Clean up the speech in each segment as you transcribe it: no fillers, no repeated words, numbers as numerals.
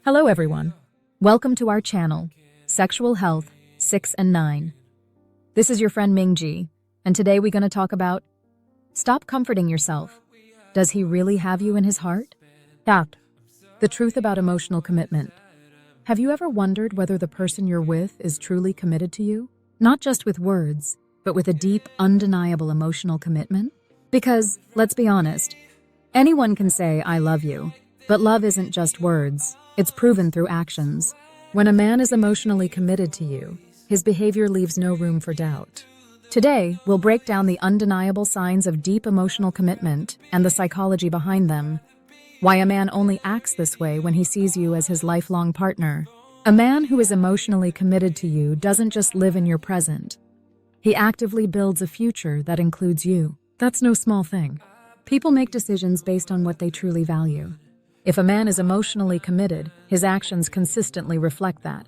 Hello everyone. Welcome to our channel, Sexual Health 6 and 9. This is your friend Mingji, and today we're going to talk about stop comforting yourself. Does he really have you in his heart? Fact. The truth about emotional commitment. Have you ever wondered whether the person you're with is truly committed to you? Not just with words, but with a deep, undeniable emotional commitment? Because, let's be honest, anyone can say, I love you. But love isn't just words, it's proven through actions. When a man is emotionally committed to you, his behavior leaves no room for doubt. Today, we'll break down the undeniable signs of deep emotional commitment and the psychology behind them. Why a man only acts this way when he sees you as his lifelong partner. A man who is emotionally committed to you doesn't just live in your present. He actively builds a future that includes you. That's no small thing. People make decisions based on what they truly value. If a man is emotionally committed, his actions consistently reflect that.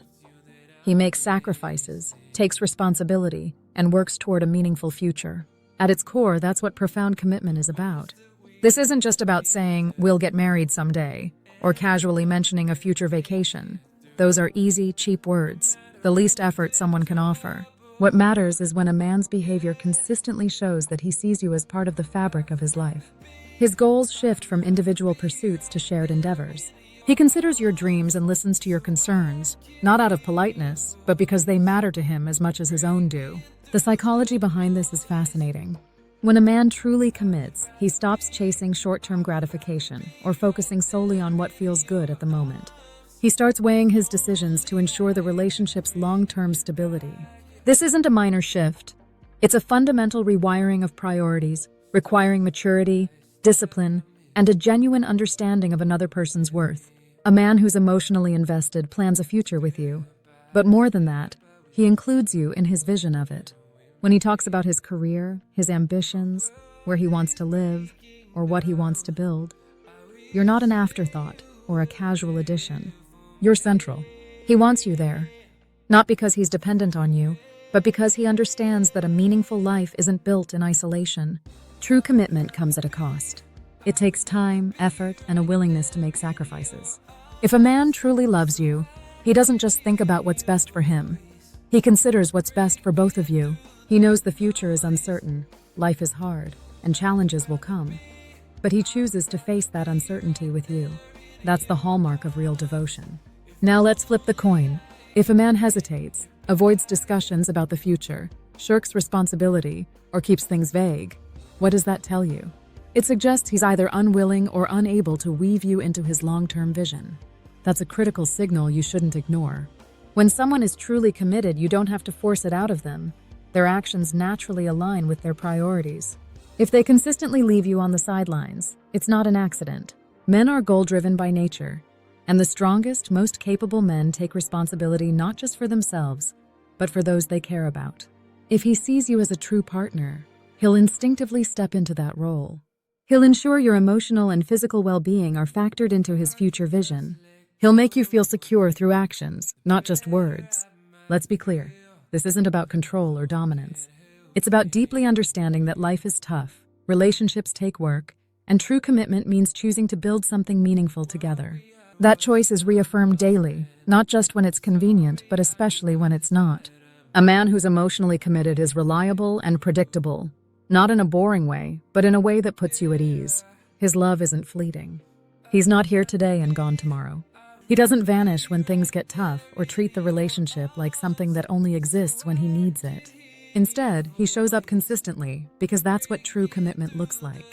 He makes sacrifices, takes responsibility, and works toward a meaningful future. At its core, that's what profound commitment is about. This isn't just about saying, we'll get married someday, or casually mentioning a future vacation. Those are easy, cheap words, the least effort someone can offer. What matters is when a man's behavior consistently shows that he sees you as part of the fabric of his life. His goals shift from individual pursuits to shared endeavors. He considers your dreams and listens to your concerns, not out of politeness, but because they matter to him as much as his own do. The psychology behind this is fascinating. When a man truly commits, he stops chasing short-term gratification or focusing solely on what feels good at the moment. He starts weighing his decisions to ensure the relationship's long-term stability. This isn't a minor shift. It's a fundamental rewiring of priorities, requiring maturity, discipline, and a genuine understanding of another person's worth. A man who's emotionally invested plans a future with you. But more than that, he includes you in his vision of it. When he talks about his career, his ambitions, where he wants to live, or what he wants to build, you're not an afterthought or a casual addition. You're central. He wants you there, not because he's dependent on you, but because he understands that a meaningful life isn't built in isolation. True commitment comes at a cost. It takes time, effort, and a willingness to make sacrifices. If a man truly loves you, he doesn't just think about what's best for him. He considers what's best for both of you. He knows the future is uncertain, life is hard, and challenges will come. But he chooses to face that uncertainty with you. That's the hallmark of real devotion. Now let's flip the coin. If a man hesitates, avoids discussions about the future, shirks responsibility, or keeps things vague, what does that tell you? It suggests he's either unwilling or unable to weave you into his long-term vision. That's a critical signal you shouldn't ignore. When someone is truly committed, you don't have to force it out of them. Their actions naturally align with their priorities. If they consistently leave you on the sidelines, it's not an accident. Men are goal-driven by nature, and the strongest, most capable men take responsibility not just for themselves, but for those they care about. If he sees you as a true partner, he'll instinctively step into that role. He'll ensure your emotional and physical well-being are factored into his future vision. He'll make you feel secure through actions, not just words. Let's be clear, this isn't about control or dominance. It's about deeply understanding that life is tough, relationships take work, and true commitment means choosing to build something meaningful together. That choice is reaffirmed daily, not just when it's convenient, but especially when it's not. A man who's emotionally committed is reliable and predictable. Not in a boring way, but in a way that puts you at ease. His love isn't fleeting. He's not here today and gone tomorrow. He doesn't vanish when things get tough or treat the relationship like something that only exists when he needs it. Instead, he shows up consistently because that's what true commitment looks like.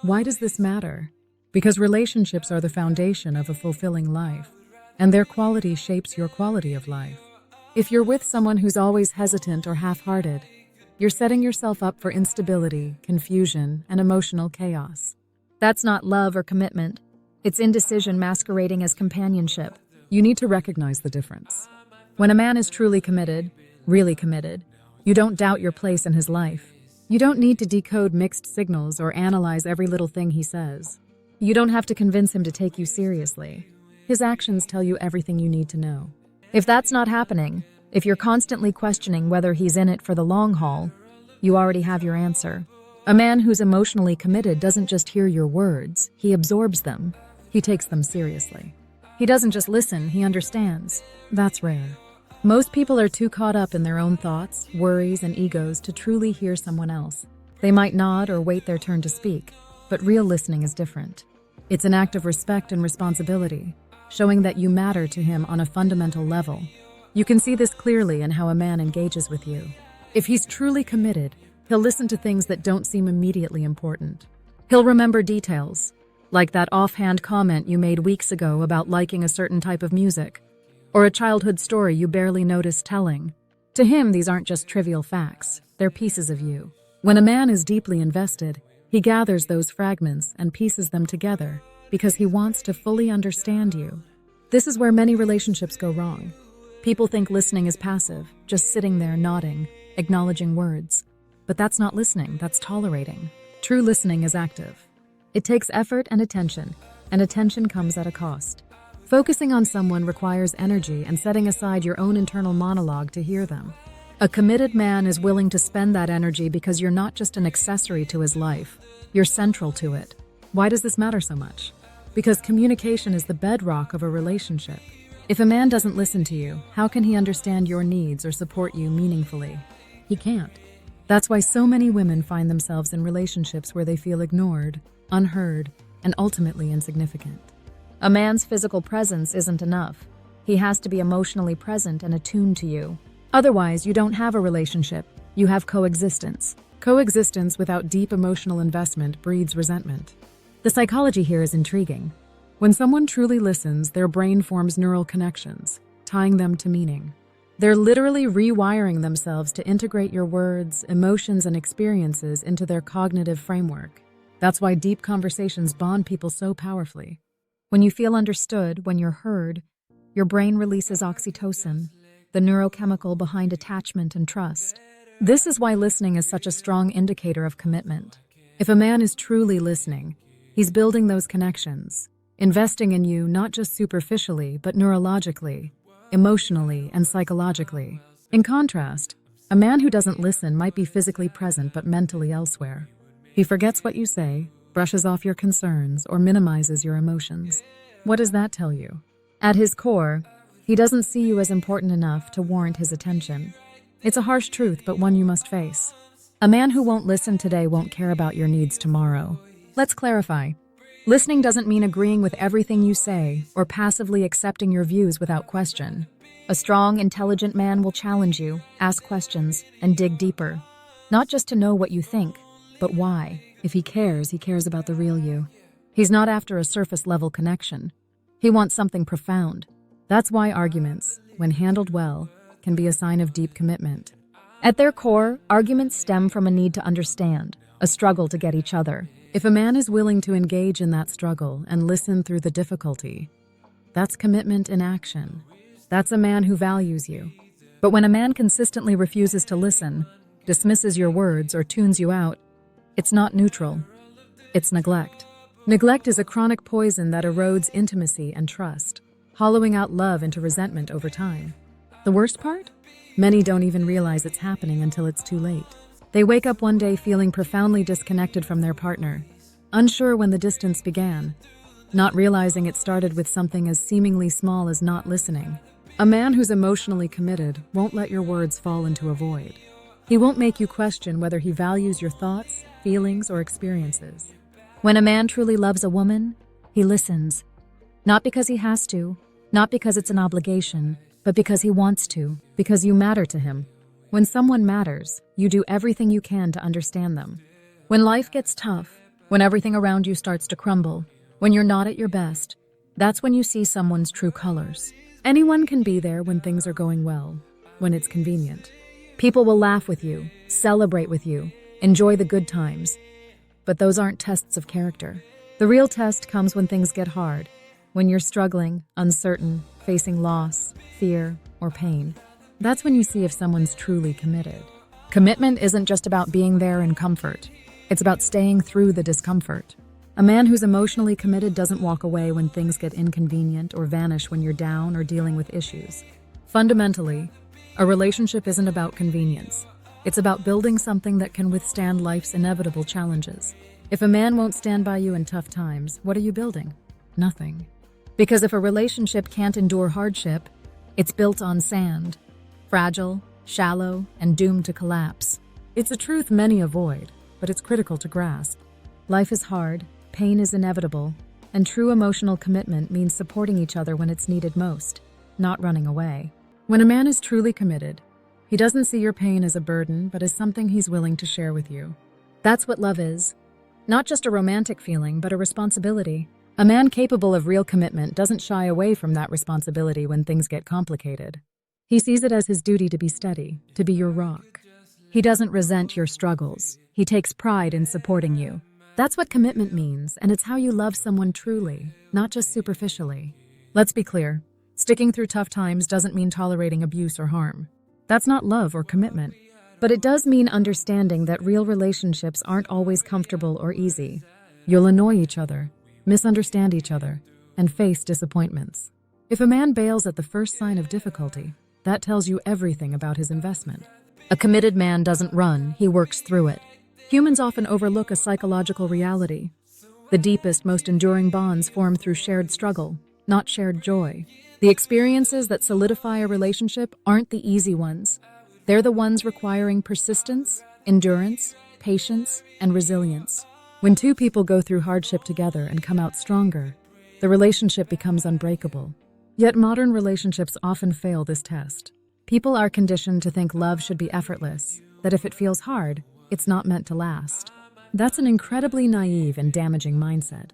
Why does this matter? Because relationships are the foundation of a fulfilling life, and their quality shapes your quality of life. If you're with someone who's always hesitant or half-hearted, you're setting yourself up for instability, confusion, and emotional chaos. That's not love or commitment. It's indecision masquerading as companionship. You need to recognize the difference. When a man is truly committed, really committed, you don't doubt your place in his life. You don't need to decode mixed signals or analyze every little thing he says. You don't have to convince him to take you seriously. His actions tell you everything you need to know. If that's not happening, if you're constantly questioning whether he's in it for the long haul, you already have your answer. A man who's emotionally committed doesn't just hear your words, he absorbs them. He takes them seriously. He doesn't just listen, he understands. That's rare. Most people are too caught up in their own thoughts, worries, and egos to truly hear someone else. They might nod or wait their turn to speak, but real listening is different. It's an act of respect and responsibility, showing that you matter to him on a fundamental level. You can see this clearly in how a man engages with you. If he's truly committed, he'll listen to things that don't seem immediately important. He'll remember details, like that offhand comment you made weeks ago about liking a certain type of music, or a childhood story you barely noticed telling. To him, these aren't just trivial facts, they're pieces of you. When a man is deeply invested, he gathers those fragments and pieces them together because he wants to fully understand you. This is where many relationships go wrong. People think listening is passive, just sitting there nodding, acknowledging words. But that's not listening, that's tolerating. True listening is active. It takes effort and attention comes at a cost. Focusing on someone requires energy and setting aside your own internal monologue to hear them. A committed man is willing to spend that energy because you're not just an accessory to his life, you're central to it. Why does this matter so much? Because communication is the bedrock of a relationship. If a man doesn't listen to you, how can he understand your needs or support you meaningfully? He can't. That's why so many women find themselves in relationships where they feel ignored, unheard, and ultimately insignificant. A man's physical presence isn't enough. He has to be emotionally present and attuned to you. Otherwise, you don't have a relationship, you have coexistence. Coexistence without deep emotional investment breeds resentment. The psychology here is intriguing. When someone truly listens, their brain forms neural connections, tying them to meaning. They're literally rewiring themselves to integrate your words, emotions, and experiences into their cognitive framework. That's why deep conversations bond people so powerfully. When you feel understood, when you're heard, your brain releases oxytocin, the neurochemical behind attachment and trust. This is why listening is such a strong indicator of commitment. If a man is truly listening, he's building those connections, investing in you not just superficially, but neurologically, emotionally, and psychologically. In contrast, a man who doesn't listen might be physically present but mentally elsewhere. He forgets what you say, brushes off your concerns, or minimizes your emotions. What does that tell you? At his core, he doesn't see you as important enough to warrant his attention. It's a harsh truth, but one you must face. A man who won't listen today won't care about your needs tomorrow. Let's clarify. Listening doesn't mean agreeing with everything you say or passively accepting your views without question. A strong, intelligent man will challenge you, ask questions, and dig deeper. Not just to know what you think, but why. If he cares about the real you. He's not after a surface-level connection. He wants something profound. That's why arguments, when handled well, can be a sign of deep commitment. At their core, arguments stem from a need to understand, a struggle to get each other. If a man is willing to engage in that struggle and listen through the difficulty, that's commitment in action. That's a man who values you. But when a man consistently refuses to listen, dismisses your words, or tunes you out, it's not neutral. It's neglect. Neglect is a chronic poison that erodes intimacy and trust, hollowing out love into resentment over time. The worst part? Many don't even realize it's happening until it's too late. They wake up one day feeling profoundly disconnected from their partner, unsure when the distance began, not realizing it started with something as seemingly small as not listening. A man who's emotionally committed won't let your words fall into a void. He won't make you question whether he values your thoughts, feelings, or experiences. When a man truly loves a woman, he listens. Not because he has to, not because it's an obligation, but because he wants to, because you matter to him. When someone matters, you do everything you can to understand them. When life gets tough, when everything around you starts to crumble, when you're not at your best, that's when you see someone's true colors. Anyone can be there when things are going well, when it's convenient. People will laugh with you, celebrate with you, enjoy the good times. But those aren't tests of character. The real test comes when things get hard, when you're struggling, uncertain, facing loss, fear, or pain. That's when you see if someone's truly committed. Commitment isn't just about being there in comfort. It's about staying through the discomfort. A man who's emotionally committed doesn't walk away when things get inconvenient or vanish when you're down or dealing with issues. Fundamentally, a relationship isn't about convenience. It's about building something that can withstand life's inevitable challenges. If a man won't stand by you in tough times, what are you building? Nothing. Because if a relationship can't endure hardship, it's built on sand, fragile, shallow, and doomed to collapse. It's a truth many avoid, but it's critical to grasp. Life is hard, pain is inevitable, and true emotional commitment means supporting each other when it's needed most, not running away. When a man is truly committed, he doesn't see your pain as a burden, but as something he's willing to share with you. That's what love is. Not just a romantic feeling, but a responsibility. A man capable of real commitment doesn't shy away from that responsibility when things get complicated. He sees it as his duty to be steady, to be your rock. He doesn't resent your struggles. He takes pride in supporting you. That's what commitment means, and it's how you love someone truly, not just superficially. Let's be clear. Sticking through tough times doesn't mean tolerating abuse or harm. That's not love or commitment. But it does mean understanding that real relationships aren't always comfortable or easy. You'll annoy each other, misunderstand each other, and face disappointments. If a man bails at the first sign of difficulty, that tells you everything about his investment. A committed man doesn't run, he works through it. Humans often overlook a psychological reality. The deepest, most enduring bonds form through shared struggle, not shared joy. The experiences that solidify a relationship aren't the easy ones. They're the ones requiring persistence, endurance, patience, and resilience. When two people go through hardship together and come out stronger, the relationship becomes unbreakable. Yet modern relationships often fail this test. People are conditioned to think love should be effortless, that if it feels hard, it's not meant to last. That's an incredibly naive and damaging mindset.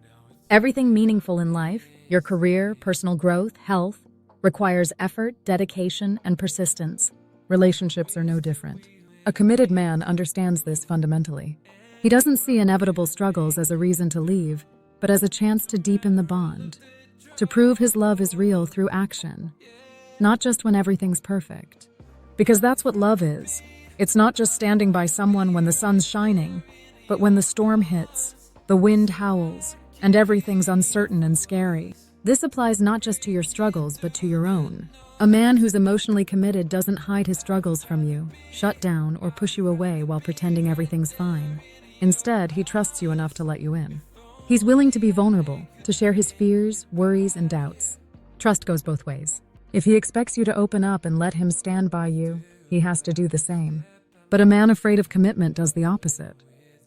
Everything meaningful in life, your career, personal growth, health, requires effort, dedication, and persistence. Relationships are no different. A committed man understands this fundamentally. He doesn't see inevitable struggles as a reason to leave, but as a chance to deepen the bond, to prove his love is real through action, not just when everything's perfect. Because that's what love is. It's not just standing by someone when the sun's shining, but when the storm hits, the wind howls, and everything's uncertain and scary. This applies not just to your struggles, but to your own. A man who's emotionally committed doesn't hide his struggles from you, shut down, or push you away while pretending everything's fine. Instead, he trusts you enough to let you in. He's willing to be vulnerable, to share his fears, worries, and doubts. Trust goes both ways. If he expects you to open up and let him stand by you, he has to do the same. But a man afraid of commitment does the opposite.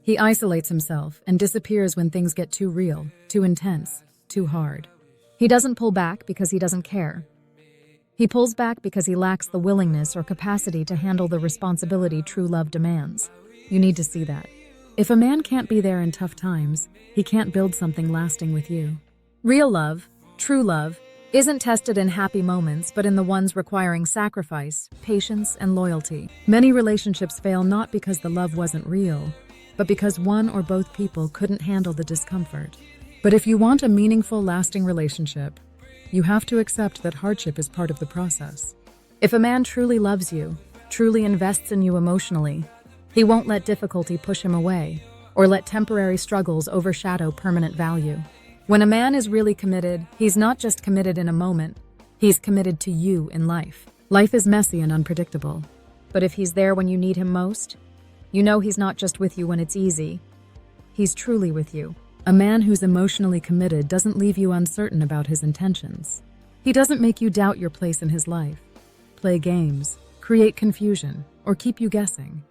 He isolates himself and disappears when things get too real, too intense, too hard. He doesn't pull back because he doesn't care. He pulls back because he lacks the willingness or capacity to handle the responsibility true love demands. You need to see that. If a man can't be there in tough times, he can't build something lasting with you. Real love, true love, isn't tested in happy moments, but in the ones requiring sacrifice, patience, and loyalty. Many relationships fail not because the love wasn't real, but because one or both people couldn't handle the discomfort. But if you want a meaningful, lasting relationship, you have to accept that hardship is part of the process. If a man truly loves you, truly invests in you emotionally, he won't let difficulty push him away, or let temporary struggles overshadow permanent value. When a man is really committed, he's not just committed in a moment, he's committed to you in life. Life is messy and unpredictable, but if he's there when you need him most, you know he's not just with you when it's easy, he's truly with you. A man who's emotionally committed doesn't leave you uncertain about his intentions. He doesn't make you doubt your place in his life, play games, create confusion, or keep you guessing.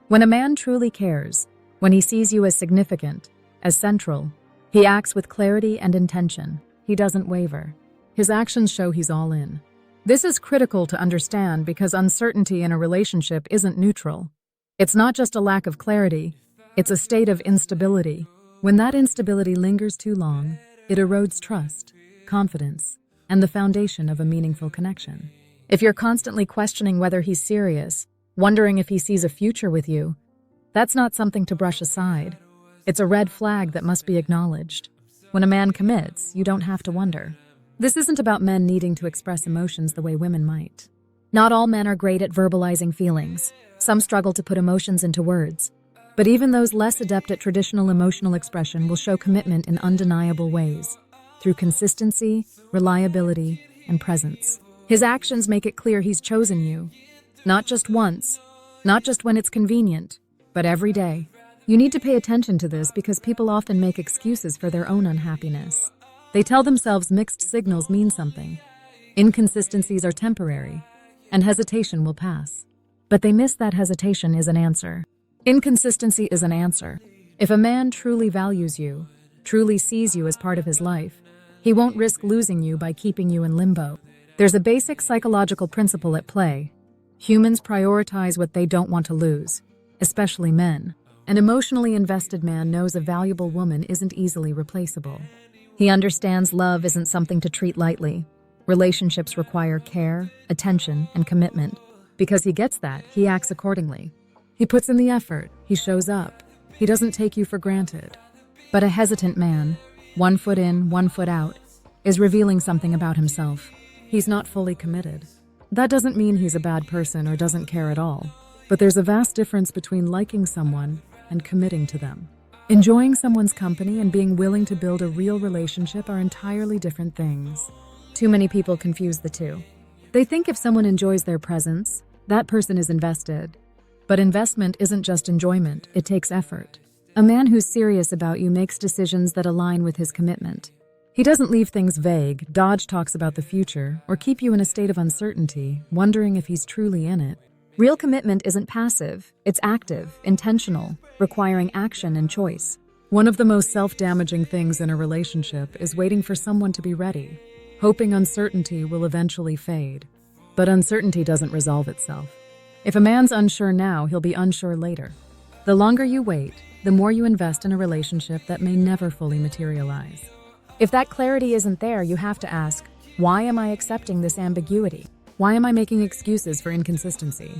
When a man truly cares, when he sees you as significant, as central, he acts with clarity and intention. He doesn't waver. His actions show he's all in. This is critical to understand because uncertainty in a relationship isn't neutral. It's not just a lack of clarity, it's a state of instability. When that instability lingers too long, it erodes trust, confidence, and the foundation of a meaningful connection. If you're constantly questioning whether he's serious, wondering if he sees a future with you, that's not something to brush aside. It's a red flag that must be acknowledged. When a man commits, you don't have to wonder. This isn't about men needing to express emotions the way women might. Not all men are great at verbalizing feelings. Some struggle to put emotions into words. But even those less adept at traditional emotional expression will show commitment in undeniable ways, through consistency, reliability, and presence. His actions make it clear he's chosen you, not just once, Not just when it's convenient, but every day. You need to pay attention to this because people often make excuses for their own unhappiness. They tell themselves mixed signals mean something. Inconsistencies are temporary, and hesitation will pass. But they miss that hesitation is an answer. Inconsistency is an answer. If a man truly values you, truly sees you as part of his life, he won't risk losing you by keeping you in limbo. There's a basic psychological principle at play. Humans prioritize what they don't want to lose, especially men. An emotionally invested man knows a valuable woman isn't easily replaceable. He understands love isn't something to treat lightly. Relationships require care, attention, and commitment. Because he gets that, he acts accordingly. He puts in the effort, he shows up. He doesn't take you for granted. But a hesitant man, 1 foot in, 1 foot out, is revealing something about himself. He's not fully committed. That doesn't mean he's a bad person or doesn't care at all. But there's a vast difference between liking someone and committing to them. Enjoying someone's company and being willing to build a real relationship are entirely different things. Too many people confuse the two. They think if someone enjoys their presence, that person is invested. But investment isn't just enjoyment, it takes effort. A man who's serious about you makes decisions that align with his commitment. He doesn't leave things vague, dodge talks about the future, or keep you in a state of uncertainty, wondering if he's truly in it. Real commitment isn't passive, it's active, intentional, requiring action and choice. One of the most self-damaging things in a relationship is waiting for someone to be ready, hoping uncertainty will eventually fade. But uncertainty doesn't resolve itself. If a man's unsure now, he'll be unsure later. The longer you wait, the more you invest in a relationship that may never fully materialize. If that clarity isn't there, you have to ask, why am I accepting this ambiguity? Why am I making excuses for inconsistency?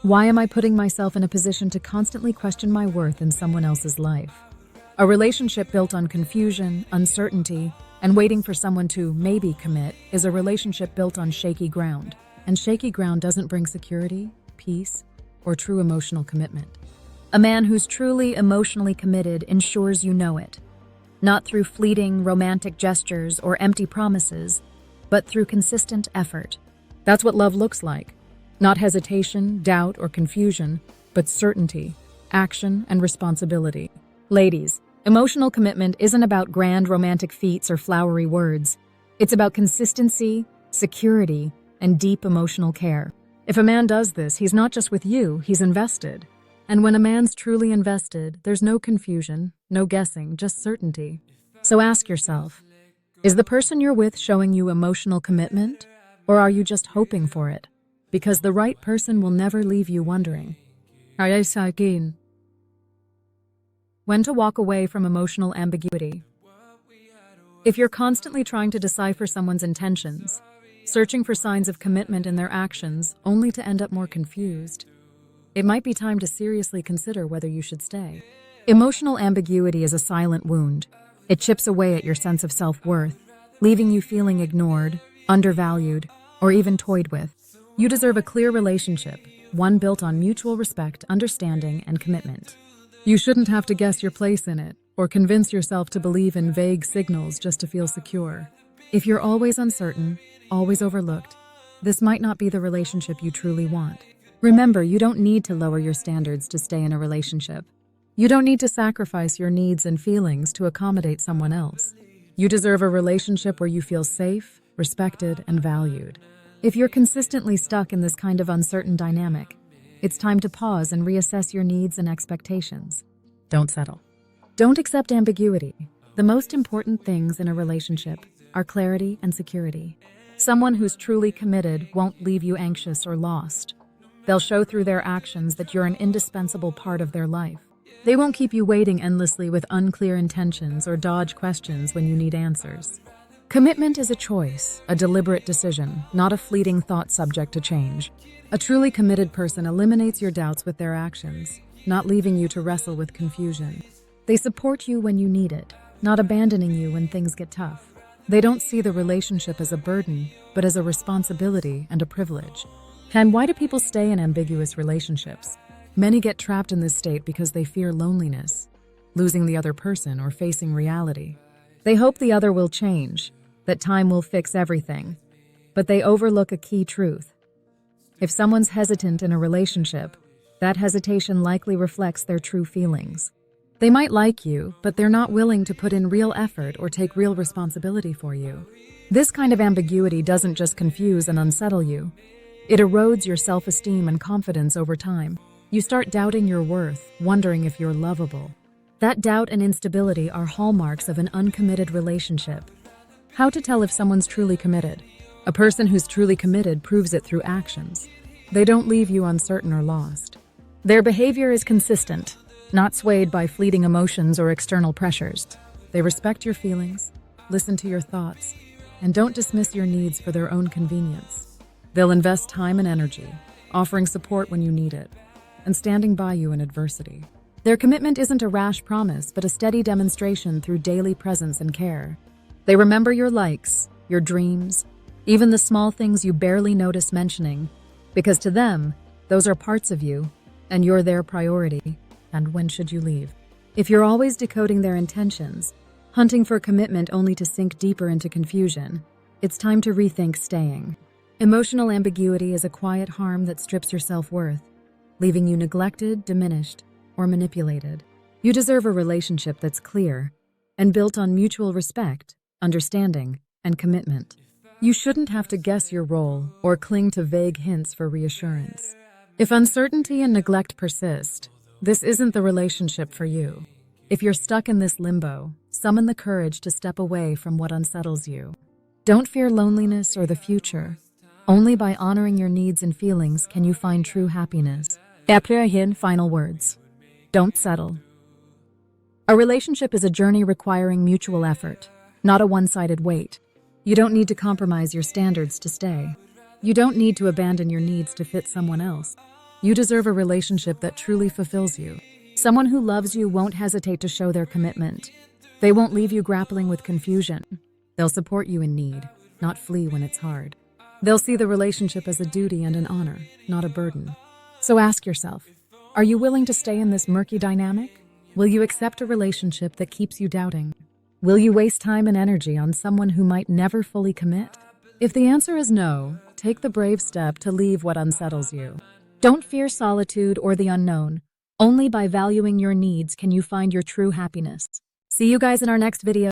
Why am I putting myself in a position to constantly question my worth in someone else's life? A relationship built on confusion, uncertainty, and waiting for someone to maybe commit is a relationship built on shaky ground. And shaky ground doesn't bring security, peace, or true emotional commitment. A man who's truly emotionally committed ensures you know it. Not through fleeting, romantic gestures or empty promises, but through consistent effort. That's what love looks like. Not hesitation, doubt, or confusion, but certainty, action, and responsibility. Ladies, emotional commitment isn't about grand romantic feats or flowery words. It's about consistency, security, and deep emotional care. If a man does this, he's not just with you, he's invested. And when a man's truly invested, there's no confusion, no guessing, just certainty. So ask yourself, is the person you're with showing you emotional commitment? Or are you just hoping for it? Because the right person will never leave you wondering. When to walk away from emotional ambiguity. If you're constantly trying to decipher someone's intentions, searching for signs of commitment in their actions only to end up more confused, it might be time to seriously consider whether you should stay. Emotional ambiguity is a silent wound. It chips away at your sense of self-worth, leaving you feeling ignored, undervalued, or even toyed with. You deserve a clear relationship, one built on mutual respect, understanding, and commitment. You shouldn't have to guess your place in it, or convince yourself to believe in vague signals just to feel secure. If you're always uncertain, always overlooked, this might not be the relationship you truly want. Remember, you don't need to lower your standards to stay in a relationship. You don't need to sacrifice your needs and feelings to accommodate someone else. You deserve a relationship where you feel safe, respected, and valued. If you're consistently stuck in this kind of uncertain dynamic, it's time to pause and reassess your needs and expectations. Don't settle. Don't accept ambiguity. The most important things in a relationship are clarity and security. Someone who's truly committed won't leave you anxious or lost. They'll show through their actions that you're an indispensable part of their life. They won't keep you waiting endlessly with unclear intentions or dodge questions when you need answers. Commitment is a choice, a deliberate decision, not a fleeting thought subject to change. A truly committed person eliminates your doubts with their actions, not leaving you to wrestle with confusion. They support you when you need it, not abandoning you when things get tough. They don't see the relationship as a burden, but as a responsibility and a privilege. And why do people stay in ambiguous relationships? Many get trapped in this state because they fear loneliness, losing the other person, or facing reality. They hope the other will change, that time will fix everything, but they overlook a key truth. If someone's hesitant in a relationship, That hesitation likely reflects their true feelings. They might like you, but they're not willing to put in real effort or take real responsibility for you. This kind of ambiguity doesn't just confuse and unsettle you. It erodes your self-esteem and confidence over time. You start doubting your worth, wondering if you're lovable. That doubt and instability are hallmarks of an uncommitted relationship. How to tell if someone's truly committed? A person who's truly committed proves it through actions. They don't leave you uncertain or lost. Their behavior is consistent, not swayed by fleeting emotions or external pressures. They respect your feelings, listen to your thoughts, and don't dismiss your needs for their own convenience. They'll invest time and energy, offering support when you need it, and standing by you in adversity. Their commitment isn't a rash promise, but a steady demonstration through daily presence and care. They remember your likes, your dreams, even the small things you barely notice mentioning, because to them, those are parts of you, and you're their priority. And when should you leave? If you're always decoding their intentions, hunting for commitment only to sink deeper into confusion, it's time to rethink staying. Emotional ambiguity is a quiet harm that strips your self-worth, leaving you neglected, diminished, or manipulated. You deserve a relationship that's clear and built on mutual respect, understanding, and commitment. You shouldn't have to guess your role or cling to vague hints for reassurance. If uncertainty and neglect persist, this isn't the relationship for you. If you're stuck in this limbo, summon the courage to step away from what unsettles you. Don't fear loneliness or the future. Only by honoring your needs and feelings can you find true happiness. Final words. Don't settle. A relationship is a journey requiring mutual effort, not a one-sided wait. You don't need to compromise your standards to stay. You don't need to abandon your needs to fit someone else. You deserve a relationship that truly fulfills you. Someone who loves you won't hesitate to show their commitment. They won't leave you grappling with confusion. They'll support you in need, not flee when it's hard. They'll see the relationship as a duty and an honor, not a burden. So ask yourself, are you willing to stay in this murky dynamic? Will you accept a relationship that keeps you doubting? Will you waste time and energy on someone who might never fully commit? If the answer is no, take the brave step to leave what unsettles you. Don't fear solitude or the unknown. Only by valuing your needs can you find your true happiness. See you guys in our next video.